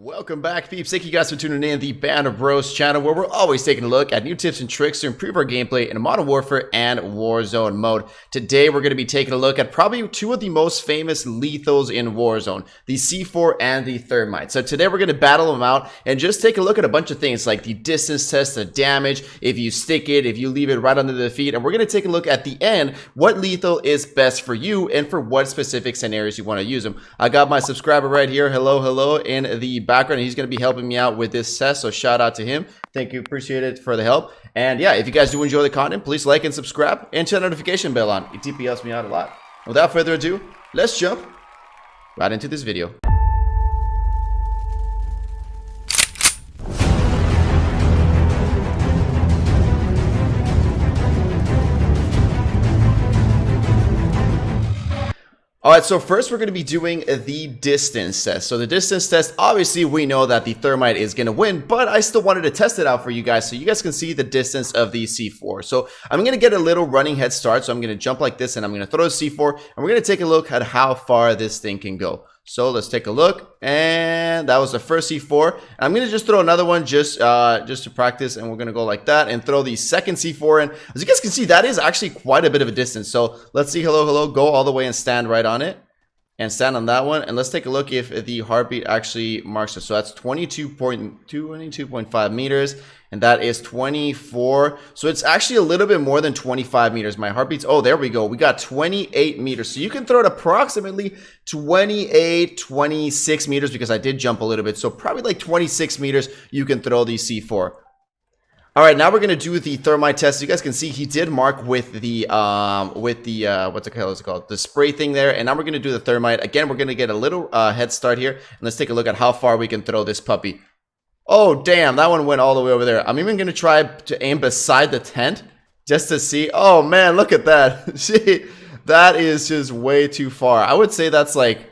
Welcome back, peeps. Thank you guys for tuning in the Band of Bros channel, where we're always taking a look at new tips and tricks to improve our gameplay in Modern Warfare and Warzone mode. Today, we're going to be taking a look at probably two of the most famous lethals in Warzone, the C4 and the Thermite. So today, we're going to battle them out and just take a look at a bunch of things like the distance test, the damage, if you stick it, if you leave it right under the feet, and we're going to take a look at the end, what lethal is best for you and for what specific scenarios you want to use them. I got my subscriber right here, hello, in the background. He's going to be helping me out with this test, so shout out to him. Thank you, appreciate it for the help. And yeah, if you guys do enjoy the content, please like and subscribe and turn the notification bell on. It TP helps me out a lot. Without further ado, let's jump right into this video. Alright, so first we're going to be doing the distance test. So the distance test, obviously we know that the Thermite is going to win, but I still wanted to test it out for you guys so you guys can see the distance of the C4. So I'm going to get a little running head start, so I'm going to jump like this and I'm going to throw the C4 and we're going to take a look at how far this thing can go. So let's take a look, and that was the first C4. I'm gonna just throw another one just to practice, and we're gonna go like that and throw the second C4 in. As you guys can see, that is actually quite a bit of a distance. So let's see, hello, go all the way and stand right on it. And stand on that one, and let's take a look if the heartbeat actually marks it. So that's 22.5 meters, and that is 24. So it's actually a little bit more than 25 meters. My heartbeat's, oh, there we go. We got 28 meters. So you can throw it approximately 28, 26 meters because I did jump a little bit. So probably like 26 meters you can throw the C4. All right, now we're gonna do the Thermite test. You guys can see he did mark with the what's it called? The spray thing there. And now we're gonna do the Thermite. Again, we're gonna get a little head start here. And let's take a look at how far we can throw this puppy. Oh, damn, that one went all the way over there. I'm even gonna try to aim beside the tent just to see. Oh man, look at that. See, that is just way too far. I would say that's like,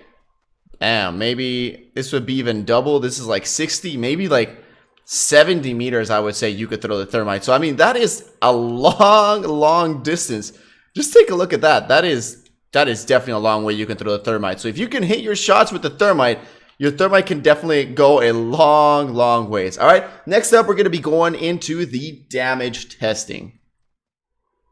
damn, maybe this would be even double. This is like 60, maybe like 70 meters, I would say you could throw the Thermite. So, I mean, that is a long distance. Just take a look at that. That is definitely a long way you can throw the Thermite. So, if you can hit your shots with the Thermite, your Thermite can definitely go a long ways. All right, next up, we're going to be going into the damage testing.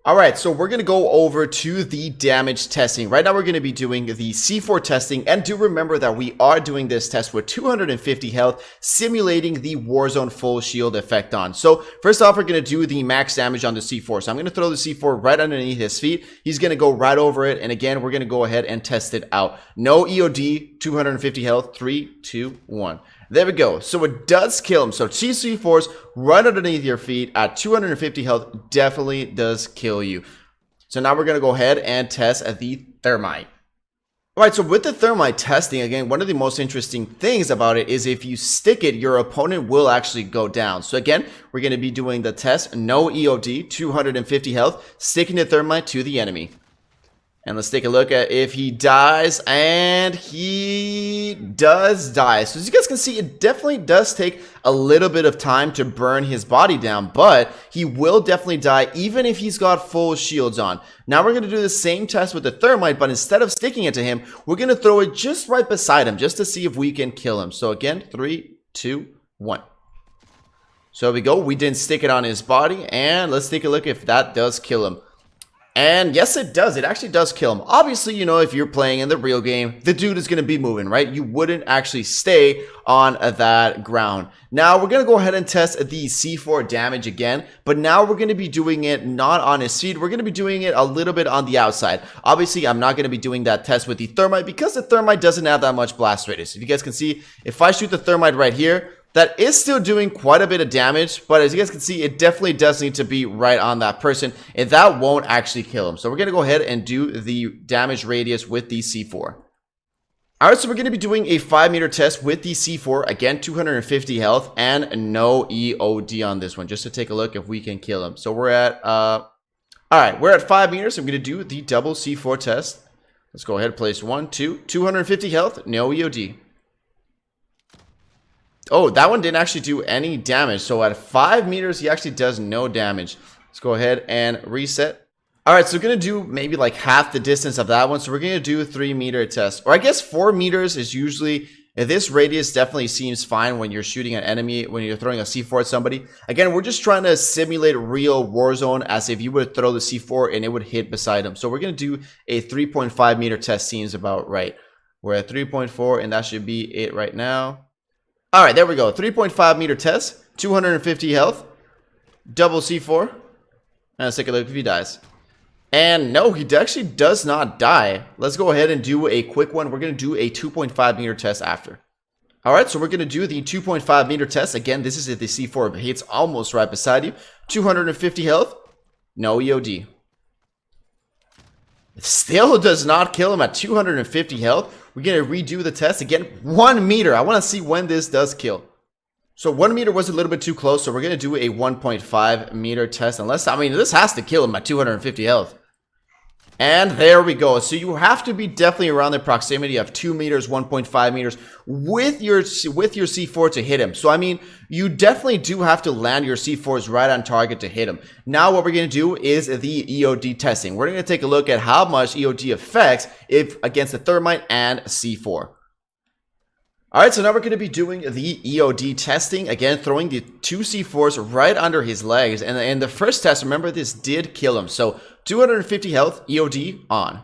All right, so we're going to go over to the damage testing. Right now, we're going to be doing the C4 testing. And do remember that we are doing this test with 250 health, simulating the Warzone full shield effect on. So first off, we're going to do the max damage on the C4. So I'm going to throw the C4 right underneath his feet. He's going to go right over it. And again, we're going to go ahead and test it out. No EOD, 250 health, 3, 2, 1. There we go. So it does kill him. So C4s right underneath your feet at 250 health definitely does kill you. So now we're going to go ahead and test the Thermite. All right, so with the Thermite testing, again, one of the most interesting things about it is if you stick it, your opponent will actually go down. So again, we're going to be doing the test, no EOD, 250 health, sticking the Thermite to the enemy. And let's take a look at if he dies, and he does die. So as you guys can see, it definitely does take a little bit of time to burn his body down, but he will definitely die even if he's got full shields on. Now we're going to do the same test with the Thermite, but instead of sticking it to him, we're going to throw it just right beside him just to see if we can kill him. So again, 3, 2, 1. So there we go. We didn't stick it on his body, and let's take a look if that does kill him. And yes, it does. It actually does kill him. Obviously, you know, if you're playing in the real game, the dude is going to be moving, right? You wouldn't actually stay on that ground. Now, we're going to go ahead and test the C4 damage again, but now we're going to be doing it not on his feet. We're going to be doing it a little bit on the outside. Obviously, I'm not going to be doing that test with the Thermite because the Thermite doesn't have that much blast radius. If you guys can see, if I shoot the Thermite right here, that is still doing quite a bit of damage, but as you guys can see, it definitely does need to be right on that person, and that won't actually kill him. So we're going to go ahead and do the damage radius with the C4. All right, so we're going to be doing a 5-meter test with the C4. Again, 250 health and no EOD on this one, just to take a look if we can kill him. So we're at, all right, we're at 5 meters. I'm going to do the double C4 test. Let's go ahead and place 1, 2, 250 health, no EOD. Oh, that one didn't actually do any damage. So at 5 meters, he actually does no damage. Let's go ahead and reset. All right, so we're going to do maybe like half the distance of that one. So we're going to do a 3-meter test. Or I guess 4 meters is usually This radius definitely seems fine when you're shooting an enemy, when you're throwing a C4 at somebody. Again, we're just trying to simulate real Warzone as if you would throw the C4 and it would hit beside him. So we're going to do a 3.5 meter test, seems about right. We're at 3.4 and that should be it right now. All right, there we go. 3.5 meter test, 250 health, double C4. And let's take a look if he dies. And no, he actually does not die. Let's go ahead and do a quick one. We're going to do a 2.5 meter test after. All right, so we're going to do the 2.5 meter test. Again, this is if the C4 hits almost right beside you. 250 health, no EOD. It still does not kill him at 250 health. We're going to redo the test again. 1 meter. I want to see when this does kill. So 1 meter was a little bit too close, so we're going to do a 1.5 meter test. Unless, I mean, this has to kill him at 250 health. And there we go. So you have to be definitely around the proximity of 2 meters, 1.5 meters with your C4 to hit him. So, I mean, you definitely do have to land your C4s right on target to hit him. Now, what we're going to do is the EOD testing. We're going to take a look at how much EOD affects if against the Thermite and C4. All right, so now we're going to be doing the EOD testing. Again, throwing the 2 C4s right under his legs. And in the first test, remember, this did kill him. So 250 health, EOD on.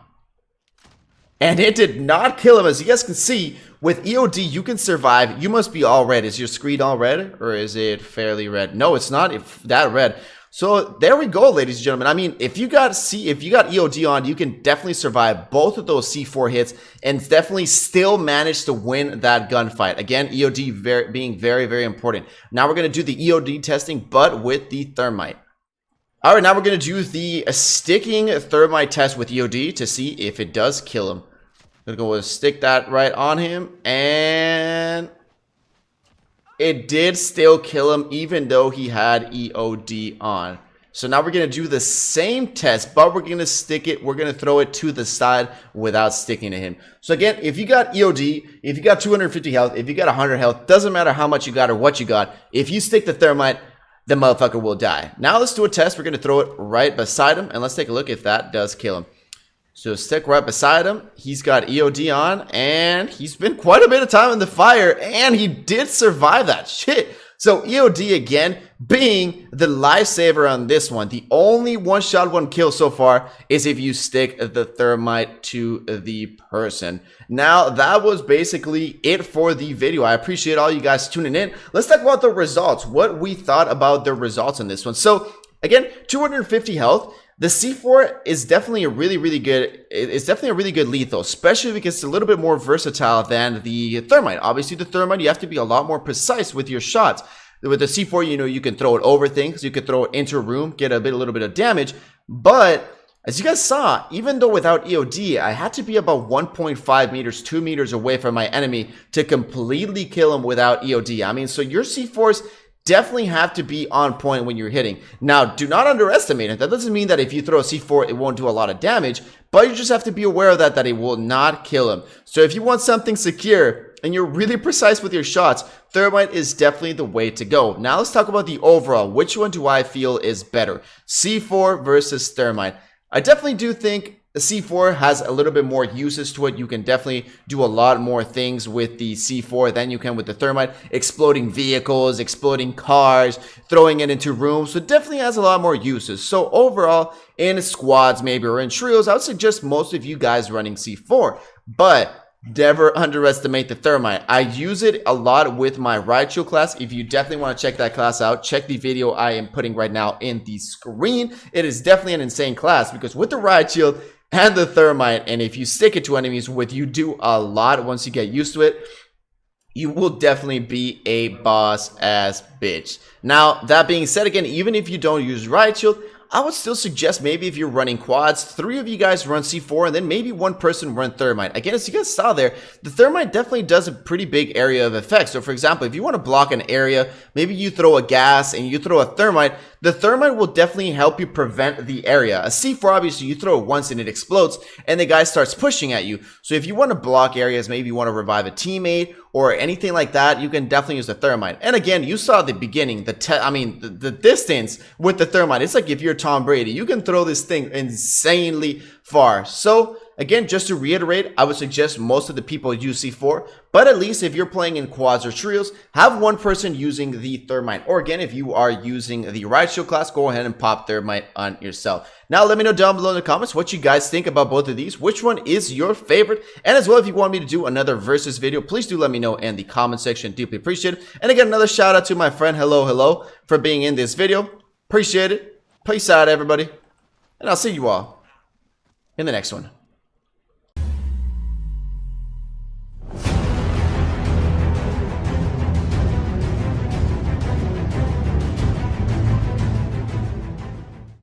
And it did not kill him. As you guys can see, with EOD, you can survive. You must be all red. Is your screen all red or is it fairly red? No, it's not that red. So there we go, ladies and gentlemen. I mean, if you got EOD on, you can definitely survive both of those C4 hits and definitely still manage to win that gunfight. Again, EOD being very, very important. Now we're going to do the EOD testing, but with the Thermite. All right, now we're going to do the sticking Thermite test with EOD to see if it does kill him. I'm going to go and stick that right on him, and it did still kill him even though he had EOD on. So now we're going to do the same test, but we're going to stick it. We're going to throw it to the side without sticking to him. So again, if you got EOD, if you got 250 health, if you got 100 health, doesn't matter how much you got or what you got. If you stick the Thermite, the motherfucker will die. Now let's do a test. We're going to throw it right beside him, and let's take a look if that does kill him. So stick right beside him. He's got EOD on, and he's been quite a bit of time in the fire, and he did survive that shit. So EOD again being the lifesaver on this one. The only one-shot one kill so far is if you stick the Thermite to the person. Now that was basically it for the video. I appreciate all you guys tuning in. Let's talk about the results. What we thought about the results on this one. So again, 250 health. The C4 is definitely a really good lethal, especially because it's a little bit more versatile than the Thermite. Obviously, the Thermite, you have to be a lot more precise with your shots. With the C4, you know, you can throw it over things, you can throw it into a room, get a little bit of damage. But as you guys saw, even though without EOD, I had to be about 1.5 meters, 2 meters away from my enemy to completely kill him without EOD. I mean, so your C4s definitely have to be on point when you're hitting. Now, do not underestimate it. That doesn't mean that if you throw a C4, it won't do a lot of damage, but you just have to be aware of that it will not kill him. So if you want something secure and you're really precise with your shots, Thermite is definitely the way to go. Now let's talk about the overall. Which one do I feel is better? C4 versus Thermite. I definitely do think the C4 has a little bit more uses to it. You can definitely do a lot more things with the C4 than you can with the Thermite. Exploding vehicles, exploding cars, throwing it into rooms. So it definitely has a lot more uses. So overall, in squads maybe or in trios, I would suggest most of you guys running C4. But never underestimate the Thermite. I use it a lot with my riot shield class. If you definitely want to check that class out, check the video I am putting right now in the screen. It is definitely an insane class because with the riot shield and the Thermite, and if you stick it to enemies with, you do a lot once you get used to it. You will definitely be a boss ass bitch. Now, that being said, again, even if you don't use riot shield, I would still suggest maybe if you're running quads, 3 of you guys run C4 and then maybe 1 person run Thermite. Again, as you guys saw there, the Thermite definitely does a pretty big area of effect. So for example, if you want to block an area, maybe you throw a gas and you throw a Thermite, the Thermite will definitely help you prevent the area. A C4, obviously, you throw it once and it explodes and the guy starts pushing at you. So if you want to block areas, maybe you want to revive a teammate or anything like that, you can definitely use the Thermite. And again, you saw at the beginning, the distance with the Thermite. It's like if you're Tom Brady, you can throw this thing insanely far. So Again, just to reiterate, I would suggest most of the people use C4, but at least if you're playing in quads or trios, have one person using the Thermite. Or again, if you are using the Riot Shield class, go ahead and pop Thermite on yourself. Now, let me know down below in the comments what you guys think about both of these. Which one is your favorite? And as well, if you want me to do another versus video, please do let me know in the comment section. Deeply appreciate it. And again, another shout out to my friend Hello for being in this video. Appreciate it. Peace out, everybody. And I'll see you all in the next one.